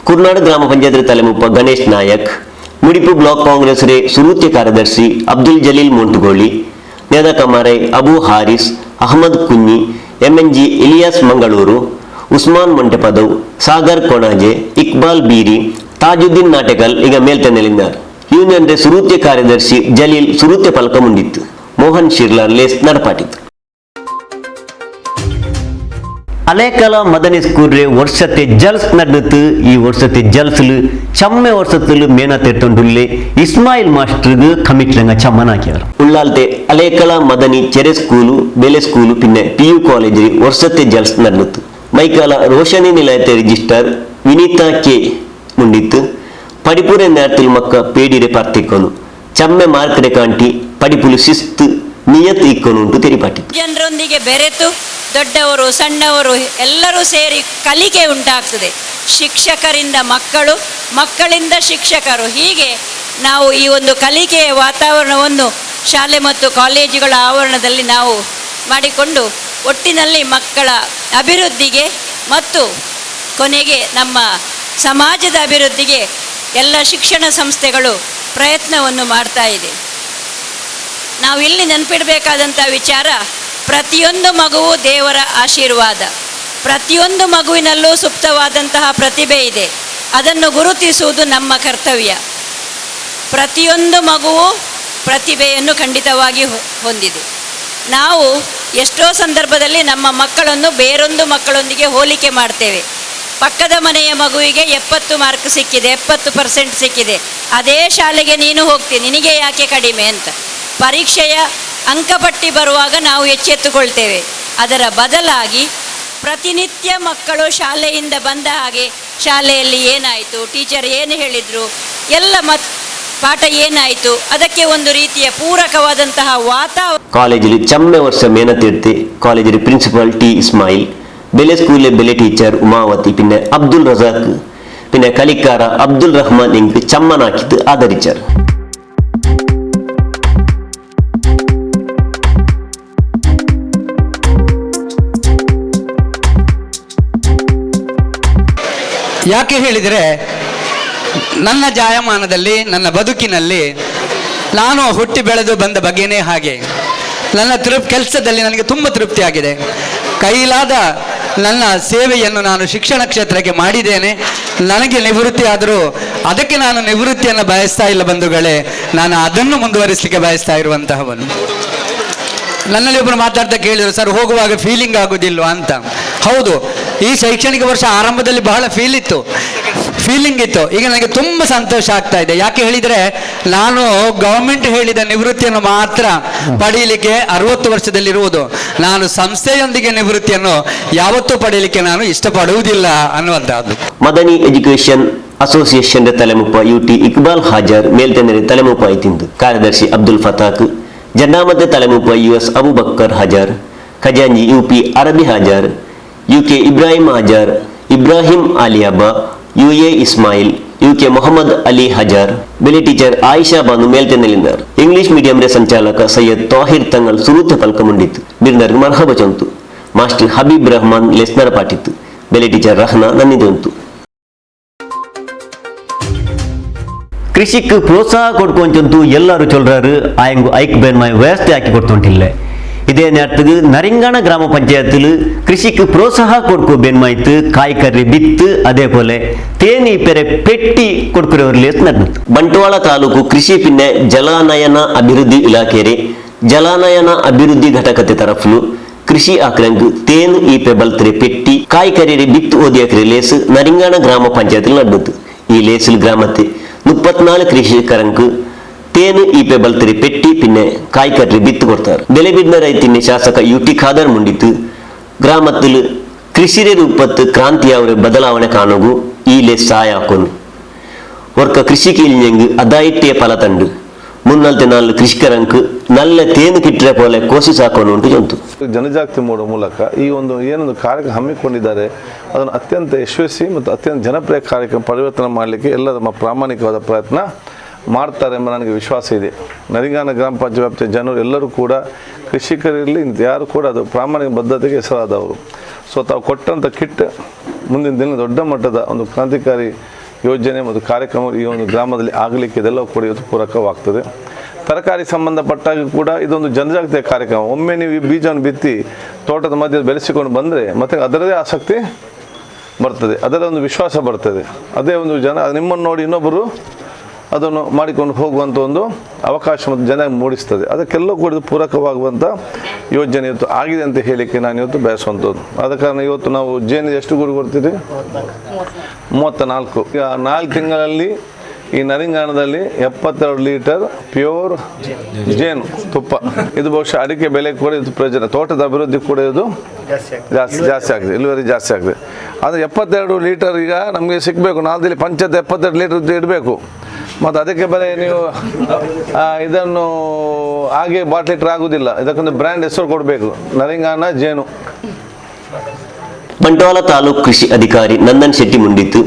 ಕುರ್ನಾಡ್ ಗ್ರಾಮ ಪಂಚಾಯತ್ ತಲೆಮುಪ್ಪ ಗಣೇಶ್ ನಾಯಕ್, ಮುಡಿಪು ಬ್ಲಾಕ್ ಕಾಂಗ್ರೆಸ್ ಸುರೂತ್ಯ ಕಾರ್ಯದರ್ಶಿ ಅಬ್ದುಲ್ ಜಲೀಲ್ ಮೊಂಟುಗೋಳಿ, ನೇದಕಮಾರೈ ಅಬು ಹಾರಿಸ್, ಅಹಮದ್ ಕುഞ്ഞി, ಎಂಎನ್ಜಿ ಇಲಿಯಾಸ್ ಮಂಗಳೂರು, ಉಸ್ಮಾನ್ ಮೊಂಟೆಪದವ್, ಸಾಗರ್ ಕೊಣಾಜೆ, ಇಕ್ಬಾಲ್ ಬೀರಿ, ತಾಜುದ್ದೀನ್ ನಾಟೆಕಲ್ ಈಗ ಮೇಲ್ತಂದೆಲಿದ್ದಾರೆ. ಯೂನಿಯನ್ ಸುರೂತ್ಯ ಕಾರ್ಯದರ್ಶಿ ಜಲೀಲ್ ಸುರೂತ್ಯ ಫಲಕ ಮುಂದಿತ್ತು. Mohan ಶಿರ್ಲಾರ್ lace ನಡಪಾಟಿತ್ತು. ಅಲೇಕಲ Madani school ವರ್ಷത്തെ gels നടന്നിട്ട് ഈ ವರ್ಷത്തെ ജൽസില് ചമ്മ വർഷത്തില് മേനത്തെട്ടുണ്ടുള്ളേ ഇസ്മായിൽ മാസ്റ്റർക്ക് കമ്മിറ്റിലങ്ങ ചമ്മനാക്കിയവർ ഉള്ളാലത്തെ അലേക്കല മദനി ചെറിയ സ്കൂളു ബെലെ സ്കൂളു പിന്നെ PU കോളേജിൽ ವರ್ಷത്തെ ജൽസ് നടന്നിട്ട് മൈക്കാല ರೋಷನಿ ನಿಲಯത്തെ രജിസ്റ്റർ വിനീത കെ ಮುಂದಿತ್ತು. ಪಡಿಪುರೆ നേരത്തിൽ ಮಕ್ಕ ಪೇಡಿರೆ ಪಾರ್ತಿಕ್ಕೊನು ಚಮ್ಮೆ ಮಾರ್ಕಡೆ ಕಾಂಟಿ ಪಡಿಪುಲು ಶಿಸ್ತು ನಿಯತ್ ಇಕ್ಕೊನು ಉಂಟು ತೆರಿಪಾಟಿತ್ತು. ಜನರೊಂದಿಗೆ ಬೆರೆತು ದೊಡ್ಡವರು ಸಣ್ಣವರು ಎಲ್ಲರೂ ಸೇರಿ ಕಲಿಕೆ ಉಂಟಾಗ್ತದೆ. ಶಿಕ್ಷಕರಿಂದ ಮಕ್ಕಳು, ಮಕ್ಕಳಿಂದ ಶಿಕ್ಷಕರು, ಹೀಗೆ ನಾವು ಈ ಒಂದು ಕಲಿಕೆಯ ವಾತಾವರಣವನ್ನು ಶಾಲೆ ಮತ್ತು ಕಾಲೇಜುಗಳ ಆವರಣದಲ್ಲಿ ನಾವು ಮಾಡಿಕೊಂಡು ಒಟ್ಟಿನಲ್ಲಿ ಮಕ್ಕಳ ಅಭಿವೃದ್ಧಿಗೆ ಮತ್ತು ಕೊನೆಗೆ ನಮ್ಮ ಸಮಾಜದ ಅಭಿವೃದ್ಧಿಗೆ ಎಲ್ಲ ಶಿಕ್ಷಣ ಸಂಸ್ಥೆಗಳು ಪ್ರಯತ್ನವನ್ನು ಮಾಡ್ತಾ ಇದೆ. ನಾವು ಇಲ್ಲಿ ನೆನಪಿಡಬೇಕಾದಂಥ ವಿಚಾರ, ಪ್ರತಿಯೊಂದು ಮಗುವು ದೇವರ ಆಶೀರ್ವಾದ. ಪ್ರತಿಯೊಂದು ಮಗುವಿನಲ್ಲೂ ಸುಪ್ತವಾದಂತಹ ಪ್ರತಿಭೆ ಇದೆ, ಅದನ್ನು ಗುರುತಿಸುವುದು ನಮ್ಮ ಕರ್ತವ್ಯ. ಪ್ರತಿಯೊಂದು ಮಗುವು ಪ್ರತಿಭೆಯನ್ನು ಖಂಡಿತವಾಗಿ ಹೊಂದಿದೆ. ನಾವು ಎಷ್ಟೋ ಸಂದರ್ಭದಲ್ಲಿ ನಮ್ಮ ಮಕ್ಕಳನ್ನು ಬೇರೊಂದು ಮಕ್ಕಳೊಂದಿಗೆ ಹೋಲಿಕೆ ಮಾಡ್ತೇವೆ. ಪಕ್ಕದ ಮನೆಯ ಮಗುವಿಗೆ 70 ಮಾರ್ಕ್ ಸಿಕ್ಕಿದೆ, 70% ಸಿಕ್ಕಿದೆ, ಅದೇ ಶಾಲೆಗೆ ನೀನು ಹೋಗ್ತೀನಿ, ನಿನಗೆ ಯಾಕೆ ಕಡಿಮೆ ಅಂತ. ಪರೀಕ್ಷೆಯ ಅಂಕಪಟ್ಟಿ ಬರುವಾಗ ನಾವು ಎಚ್ಚೆತ್ತುಕೊಳ್ತೇವೆ. ಅದರ ಬದಲಾಗಿ ಪ್ರತಿನಿತ್ಯ ಮಕ್ಕಳು ಶಾಲೆಯಿಂದ ಬಂದ ಹಾಗೆ ಶಾಲೆಯಲ್ಲಿ ಏನಾಯಿತು, ಟೀಚರ್ ಏನು ಹೇಳಿದರು, ಎಲ್ಲ ಪಾಠ ಏನಾಯಿತು, ಅದಕ್ಕೆ ಒಂದು ರೀತಿಯ ಪೂರಕವಾದಂತಹ ವಾತಾವರಣ. ಕಾಲೇಜಿൽ ചമ്മ വർഷം മേനത്തെടുത്ത് കോളേജിൽ പ്രിൻസിപ്പൽ ടി ഇസ്മായിൽ, ബെലെ സ്കൂളിലെ ബെലെ ടീച്ചർ ഉമാവതി, പിന്നെ അബ്ദുൽ റസാഖ്, പിന്നെ കളിക്കാര അബ്ദുൽ റഹ്മാൻ എനിക്ക് ചമ്മനാക്കിത്ത് ആദരിച്ചാർ. ಯಾಕೆ ಹೇಳಿದರೆ, ನನ್ನ ಜಾಯಮಾನದಲ್ಲಿ, ನನ್ನ ಬದುಕಿನಲ್ಲಿ ನಾನು ಹುಟ್ಟಿ ಬೆಳೆದು ಬಂದ ಬಗ್ಗೆನೇ ಹಾಗೆ. ನನ್ನ ಕೆಲಸದಲ್ಲಿ ನನಗೆ ತುಂಬ ತೃಪ್ತಿಯಾಗಿದೆ. ಕೈಲಾದ ನನ್ನ ಸೇವೆಯನ್ನು ನಾನು ಶಿಕ್ಷಣ ಕ್ಷೇತ್ರಕ್ಕೆ ಮಾಡಿದ್ದೇನೆ. ನನಗೆ ನಿವೃತ್ತಿ ಆದರೂ ಅದಕ್ಕೆ ನಾನು ನಿವೃತ್ತಿಯನ್ನು ಬಯಸ್ತಾ ಇಲ್ಲ ಬಂಧುಗಳೇ, ನಾನು ಅದನ್ನು ಮುಂದುವರಿಸಲಿಕ್ಕೆ ಬಯಸ್ತಾ ಇರುವಂತಹವನು. ನನ್ನಲ್ಲಿ ಒಬ್ಬರು ಮಾತಾಡ್ತಾ ಕೇಳಿದರು, ಸರ್ ಹೋಗುವಾಗ ಫೀಲಿಂಗ್ ಆಗೋದಿಲ್ವಾ ಅಂತ. ಹೌದು, ಈ ಶೈಕ್ಷಣಿಕ ವರ್ಷ ಆರಂಭದಲ್ಲಿ ಬಹಳ ಫೀಲಿಂಗ್ ಇತ್ತು. ಈಗ ನನಗೆ ತುಂಬ ಸಂತೋಷ ಆಗ್ತಾ ಇದೆ. ಯಾಕೆ ಹೇಳಿದರೆ, ನಾನು ಗವರ್ಮೆಂಟ್ ಹೇಳಿದ ನಿವೃತ್ತಿಯನ್ನು ಮಾತ್ರ ಪಡೆಯಲಿಕ್ಕೆ 60 ವರ್ಷದಲ್ಲಿರುವುದು. ನಾನು ಸಂಸ್ಥೆಯೊಂದಿಗೆ ನಿವೃತ್ತಿಯನ್ನು ಯಾವತ್ತೂ ಪಡೆಯಲಿಕ್ಕೆ ನಾನು ಇಷ್ಟಪಡುವುದಿಲ್ಲ ಅನ್ನುವಂಥದ್ದು. ಮದನಿ ಎಜುಕೇಶನ್ ಅಸೋಸಿಯೇಷನ್ ತಲೆಮುಪ್ಪ UT ಇಕ್ಬಾಲ್ ಹಾಜರ್ ಮೇಲ್ತಂದರೆ ತಲೆಮುಪ್ಪ ಆಯ್ತಿಂದು. ಕಾರ್ಯದರ್ಶಿ ಅಬ್ದುಲ್ ಫತಾಕ್, ಜಂಡಾಮತೆ ತಲೆಮುಪ್ಪ US ಅಬುಬಕ್ಕರ್ ಹಾಜರ್, ಖಜಾಂಜಿ UP ಅರಬಿ ಹಾಜರ್, UK Ibrahim ಹಾಜರ್, Ibrahim ಆಲಿಯಾಬಾ, UA Ismail, UK Mohammed Ali ಹಜಾರ್, ಬೆಲೆ ಟೀಚರ್ ಆಯಿಷಾ ಬಾನು ಮೇಲ್ತಂದಲಿದ್ದಾರೆ. ಇಂಗ್ಲಿಷ್ ಮೀಡಿಯಂ ಸಂಚಾಲಕ ಸೈಯದ್ ತಾಹಿರ್ ತಂಗಲ್ ಸುರೂತ್ಯ ಫಲಕ ಮುಂಡಿತ್ತು. ಬಿರ್ನರ್ಗ್ ಮರ್ಹಬ ಚೊಂತು. ಮಾಸ್ಟರ್ ಹಬೀಬ್ ರಹಮಾನ್ ಲೆಸ್ನರ ಪಾಟಿತ್ತು. ಬೆಲೆ ಟೀಚರ್ ರಹನಾ ನನ್ನಿದೊಂತು. ಕೃಷಿಕ್ ಪ್ರೋತ್ಸಾಹ ಕೊಡ್ಕೊಂಚಂತೂ ಎಲ್ಲರೂ ಚೊಲ್ರಾರು ಆಯಂಗು ಐಕ್ ಬೇನ್ಮಾಯ್ ವ್ಯವಸ್ಥೆ ಹಾಕಿ ಕೊಡ್ತೊಂಟಿಲ್ಲ. ಇದೇ ನೇರத்துக்கு ನರಿಂಗಾಣ ಗ್ರಾಮ ಪಂಚಾಯத்தில் ಕೃಷಿக்கு ಪ್ರೋತ್ಸಾಹ ಕೊಡ್ಕೋ ಬೇನ್ಮಾಯ್ತು ಕಾಯಿಕರ್ರಿ ಬಿತ್ತು. ಅದೇ ಪೋಲೆ ತೇನಿ ಪೆರೆ ಪೆಟ್ಟಿ ಕೊಡ್ಕೊರವರ್ಲೇಸ್ ನಡೆದು. ಬಂಟ್ವಾಳ ತಾಲೂಕು ಕೃಷಿ ಪಿನ್ನೆ ಜಲಾನಯನ ಅಭಿವೃದ್ಧಿ ಇಲಾಖೆರೆ ಜಲಾನಯನ ಅಭಿವೃದ್ಧಿ ಘಟಕತೆ ತರಫ್ಲು ಕೃಷಿ ಆಕ್ರಂಗ್ ತೇನು ಈಪೆ ಬಲ್ತರೆ ಪೆಟ್ಟಿ കായ്ക്കരയുടെ വിത്ത് ഓതിയാക്കിയ ലേസ് നരിങ്ങാണ ഗ്രാമപഞ്ചായത്തിൽ നടന്നത്. ഈ ലേസിൽ ഗ്രാമത്തെ 34 കൃഷിക്കാർക്ക് തേന് ಈಪೆ ಬಲ್ತರಿ ಪೆಟ್ಟಿ ಪಿನ್ನೆ ಕಾಯ್ಕರ್ರಿ ಬಿತ್ತು ಕೊಡ್ತಾರೆ. ಬೆಲೆ ಬಿದ್ದ ರೈತಿನ ಶಾಸಕ ಯುಟಿ ಖಾದರ್ ಮುಂಡಿತ್ತು ಗ್ರಾಮത്തിൽ ಕೃಷಿಯ ರೂಪತ್ತು ಕ್ರಾಂತಿಯವರ ಬದಲಾವಣೆ ಕಾಣುಗು ಈ ಲೇಸ್ ಸಹಾಯ ಹಾಕೋನು. ವರ್ಕ ಕೃಷಿಗೆ ಇಲ್ഞ്ഞെങ്കിൽ ಅದಾಯಿಟ್ಟಿಯ ಫಲ ತಂಡು 3-4 ಕೃಷಿಕರಂಕು ನಲ್ಲ ತೇನು ಕಿಟ್ಟರೆ ಪೋಲೆ ಕೋಶಿಸ್ ಹಾಕೋನು ಉಂಟು ಜಂತು. ಜನಜಾಗೃತಿ ಮಾಡುವ ಮೂಲಕ ಈ ಏನೊಂದು ಕಾರ್ಯಕ್ರಮ ಹಮ್ಮಿಕೊಂಡಿದ್ದಾರೆ ಅದನ್ನು ಅತ್ಯಂತ ಯಶಸ್ವಿ ಮತ್ತು ಅತ್ಯಂತ ಜನಪ್ರಿಯ ಕಾರ್ಯಕ್ರಮ ಪರಿವರ್ತನೆ ಮಾಡಲಿಕ್ಕೆ ಎಲ್ಲ ನಮ್ಮ ಪ್ರಾಮಾಣಿಕವಾದ ಪ್ರಯತ್ನ ಮಾಡ್ತಾರೆ ಎಂಬ ನನಗೆ ವಿಶ್ವಾಸ ಇದೆ. ನರಿಂಗಾನ ಗ್ರಾಮ ಪಂಚಾಯತ್ ವ್ಯಾಪ್ತಿಯ ಜನರು ಎಲ್ಲರೂ ಕೂಡ ಕೃಷಿಕರಿರಲಿ ಯಾರು ಕೂಡ ಅದು ಪ್ರಾಮಾಣಿಕ ಬದ್ಧತೆಗೆ ಹೆಸರಾದವರು. ಸೊ ತಾವು ಕೊಟ್ಟಂಥ ಕಿಟ್ ಮುಂದಿನ ದಿನ ದೊಡ್ಡ ಮಟ್ಟದ ಒಂದು ಕ್ರಾಂತಿಕಾರಿ ಯೋಜನೆ ಮತ್ತು ಕಾರ್ಯಕ್ರಮ ಈ ಒಂದು ಗ್ರಾಮದಲ್ಲಿ ಆಗಲಿಕ್ಕೆ ಇದೆಲ್ಲವೂ ಕೂಡ ಇವತ್ತು ಪೂರಕವಾಗ್ತದೆ. ತರಕಾರಿ ಸಂಬಂಧಪಟ್ಟಾಗ ಕೂಡ ಇದೊಂದು ಜನಜಾಗೃತಿಯ ಕಾರ್ಯಕ್ರಮ. ಒಮ್ಮೆ ನೀವು ಈ ಬೀಜವನ್ನು ಬಿತ್ತಿ ತೋಟದ ಮಧ್ಯೆ ಬೆಳೆಸಿಕೊಂಡು ಬಂದರೆ ಮತ್ತೆ ಅದರದೇ ಆಸಕ್ತಿ ಬರ್ತದೆ, ಅದರ ಒಂದು ವಿಶ್ವಾಸ ಬರ್ತದೆ. ಅದೇ ಒಂದು ನಿಮ್ಮನ್ನು ನೋಡಿ ಇನ್ನೊಬ್ಬರು ಅದನ್ನು ಮಾಡಿಕೊಂಡು ಹೋಗುವಂಥ ಒಂದು ಅವಕಾಶ ಮತ್ತು ಜನ ಮೂಡಿಸ್ತದೆ. ಅದಕ್ಕೆಲ್ಲ ಕೂಡ ಪೂರಕವಾಗುವಂಥ ಯೋಜನೆ ಇವತ್ತು ಆಗಿದೆ ಅಂತ ಹೇಳಲಿಕ್ಕೆ ನಾನು ಇವತ್ತು ಬಯಸುವಂಥದ್ದು. ಆದ ಕಾರಣ ಇವತ್ತು ನಾವು ಜೇನು ಎಷ್ಟು ಗುರಿ ಕೊಡ್ತೀವಿ? 34. ಈಗ 4 ತಿಂಗಳಲ್ಲಿ ಈ ನರಿಂಗಾಣದಲ್ಲಿ 72 ಲೀಟರ್ ಪ್ಯೂರ್ ಜೇನು ತುಪ್ಪ. ಇದು ಬಹುಶಃ ಅಡಿಕೆ ಬೆಲೆ ಕೂಡ ಇದು ಪ್ರಯೋಜನ, ತೋಟದ ಅಭಿವೃದ್ಧಿ ಕೂಡ ಇದು ಜಾಸ್ತಿ ಆಗಿದೆ, ಇಳುವರಿ ಜಾಸ್ತಿ ಆಗಿದೆ. ಆದರೆ 72 ಲೀಟರ್ ಈಗ ನಮಗೆ ಸಿಗಬೇಕು. ನಾಲ್ಕಲ್ಲಿ ಪಂಚಾಯತ್ 72 ಲೀಟರ್ ಇಡಬೇಕು. ಮತ್ತು ಅದಕ್ಕೆ ಬೆಲೆ ನೀವು ಇದನ್ನು ಹಾಗೆ ಬಾಟ್ಲಿಟ್ರ್ ಆಗುವುದಿಲ್ಲ. ಇದಕ್ಕೊಂದು ಬ್ರ್ಯಾಂಡ್ ಹೆಸರು ಕೊಡಬೇಕು, ನರಿಂಗಾಣ ಜೇನು. ಬಂಟ್ವಾಳ ತಾಲೂಕು ಕೃಷಿ ಅಧಿಕಾರಿ ನಂದನ್ ಶೆಟ್ಟಿ ಮುಂಡಿತ್ತು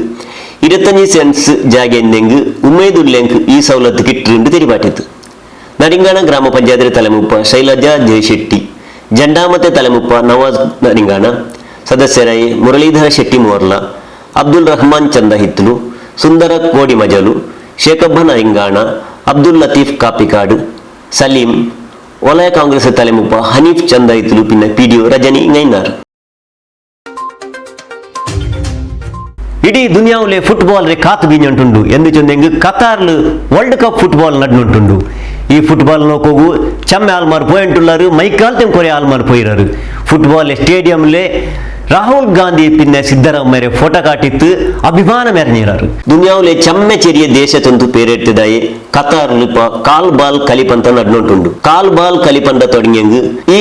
25 ಸೆನ್ಸ್ ಜಾಗೆಂದೆಂಗ್ ಉಮೇದುಲ್ಲೆಂಗ್ ಈ ಸವಲತ್ತು ಕಿಟ್ಟಿಂದು ತೆರಿಪಾಟಿತ್ತು. ನರಿಂಗಾಣ ಗ್ರಾಮ ಪಂಚಾಯತ್ ತಲೆಮುಪ್ಪ ಶೈಲಜಾ ಜಯಶೆಟ್ಟಿ, ಜಂಡಾಮತೆ ತಲೆಮುಪ್ಪ ನವಾಜ್ ನರಿಂಗಾಣ, ಸದಸ್ಯರಾಯಿ ಮುರಳೀಧರ ಶೆಟ್ಟಿ ಮೋರ್ಲ, ಅಬ್ದುಲ್ ರಹಮಾನ್ ಚಂದ ಹಿತ್ಲು, ಸುಂದರ ಕೋಡಿ ಮಜಲು, ಶೇಖಬ್ಬ ನರಿಂಗಾಣ, ಅಬ್ದುಲ್ ಲತೀಫ್ ಕಾಪಿಕಾಡು, ಸಲೀಂ, ವಲಯ ಕಾಂಗ್ರೆಸ್ ತಲೆಮುಪ್ಪ ಹನೀಫ್ ಚಂದ ಹಿತ್ಲು ಪಿನ್ನ ಪಿಡಿಒ ರಜನಿ ನೈನಾರ್. ಇಡೀ ದುನಿಯಾವಿലെ ಫುಟ್ಬಾಲ್ ರೆ ಕಾತು ಬೀഞ്ഞുಂಟುಂಡು ಎಂದು ಚಂದೆಂಗ್ ಕತಾರ್ಲು ವರ್ಲ್ಡ್ ಕಪ್ ಫುಟ್ಬಾಲ್ ನಡ್ನುಂಟುಂಡು. ಈ ಫುಟ್ಬಾಲ್ ನೋಕೋಗು ಚಮ್ಮೆ ಆಲ್ಮಾರ್ പോയിട്ടുള്ളാರು മൈക്കാൽത്തെ കുറെ ആൾമാർ പോയിരാറ്. ഫുട്ബോൾ സ്റ്റേഡിയമിലെ ರಾಹುಲ್ ಗಾಂಧಿ ಪಿನ್ನ ಸಿದ್ದರಾಮಯ್ಯ ಫೋಟೋ ಕಾಟಿತ್ತು ಅಭಿಮಾನ ಮೆರೆഞ്ഞിರಾറ്. ದುನಿಯಾವಿലെ ಚಮ್ಮೆ ಚೆರಿಯ ದೇಶ ತಂತು പേരെടുത്തതായി കത്താറിൽ കാൽ ബാൽ കലിപ്പന്ത നടന്നുണ്ടുണ്ട്. കാൽ ബാൽ കലിപ്പന്ത തുടങ്ങിയെങ്കിൽ ഈ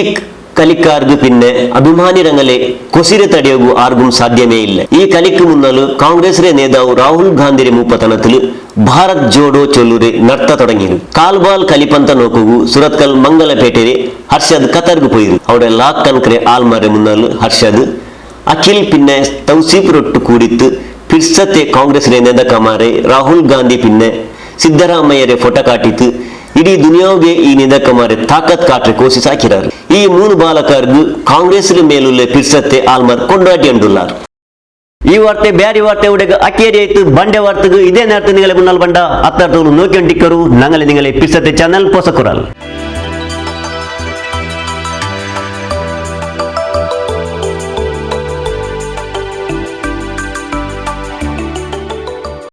ಕಲಿಕಾರ್ಗು ಪಿನ್ನೆ ಅಭಿಮಾನಿ ರಂಗಲೆ ಕೊಸಿರೆ ತಡೆಯೋಗು ಆರ್ಗುಂ ಸಾಧ್ಯವೇ ಇಲ್ಲ. ಈ ಕಲಿಕ್ ಮುನ್ನಲು ಕಾಂಗ್ರೆಸ್ ನೇತಾವು ರಾಹುಲ್ ಗಾಂಧಿ ಮುಪ್ಪತನത്തിൽ ಭಾರತ್ ಜೋಡೋ ಚೊಲ್ಲುರೆ ನರ್ತ ತೊಡಗಿರು. ಕಾಲ್ಬಾಲ್ ಕಲಿಪಂತ ನೋಕುಗು ಸುರತ್ಕಲ್ ಮಂಗಲಪೇಟೆರೆ ಹರ್ಷದ್ ಕತರ್ಗು ಪೋಯಿರು. ಅವಡೆ ಲಾಕ್ ಕನ್ಕ್ರೆ ಆಲ್ಮಾರೆ ಮುನ್ನಲು ಹರ್ಷದ್ ಅಖಿಲ್ ಪಿನ್ನೆ ತೌಸೀಫ್ ರೊಟ್ಟು ಕೂಡಿತ್ತು ಫಿರ್ಸತ್ತೆ ಕಾಂಗ್ರೆಸ್ ನೇದ ಕಮಾರೆ ರಾಹುಲ್ ಗಾಂಧಿ ಪಿನ್ನೆ ಸಿದ್ದರಾಮಯ್ಯರೆ ಫೋಟೋ ಕಾಟಿತ್ತು ಇಡೀ ದುನಿಯಾಗೆ ಈ ನಿದಕಮಾರೆ ತಾಕತ್ ಕಾಟ್ರೆ ಕೋಶಿಸ್ ಹಾಕಿರಾರು. ಈ 3 ಬಾಲಕರ್ಗು ಕಾಂಗ್ರೆಸ್ ಮೇಲುಲ್ಲೆ ಫಿರ್ಸತ್ತೆ ಆಲ್ಮಾರ್ ಕೊಂಡಾಟಿ ಅಂಡುಲ್ಲಾರು. ಈ ವಾರ್ತೆ ಬ್ಯಾರಿ ವಾರ್ತೆ ಉಡೆಗ ಅಕೇರಿ ಆಯ್ತು ಬಂಡೆ ವಾರ್ತೆಗೂ ಇದೇ നേരത്തെ നിങ്ങളെ മുന്നാൽ ബണ്ട അത്തരത്തോളം നോക്കിക്കൊണ്ടിരിക്കൂ. ഞങ്ങളെ നിങ്ങളെ ഫിർസത്തെ ചാനൽ പോസക്കുറാൽ.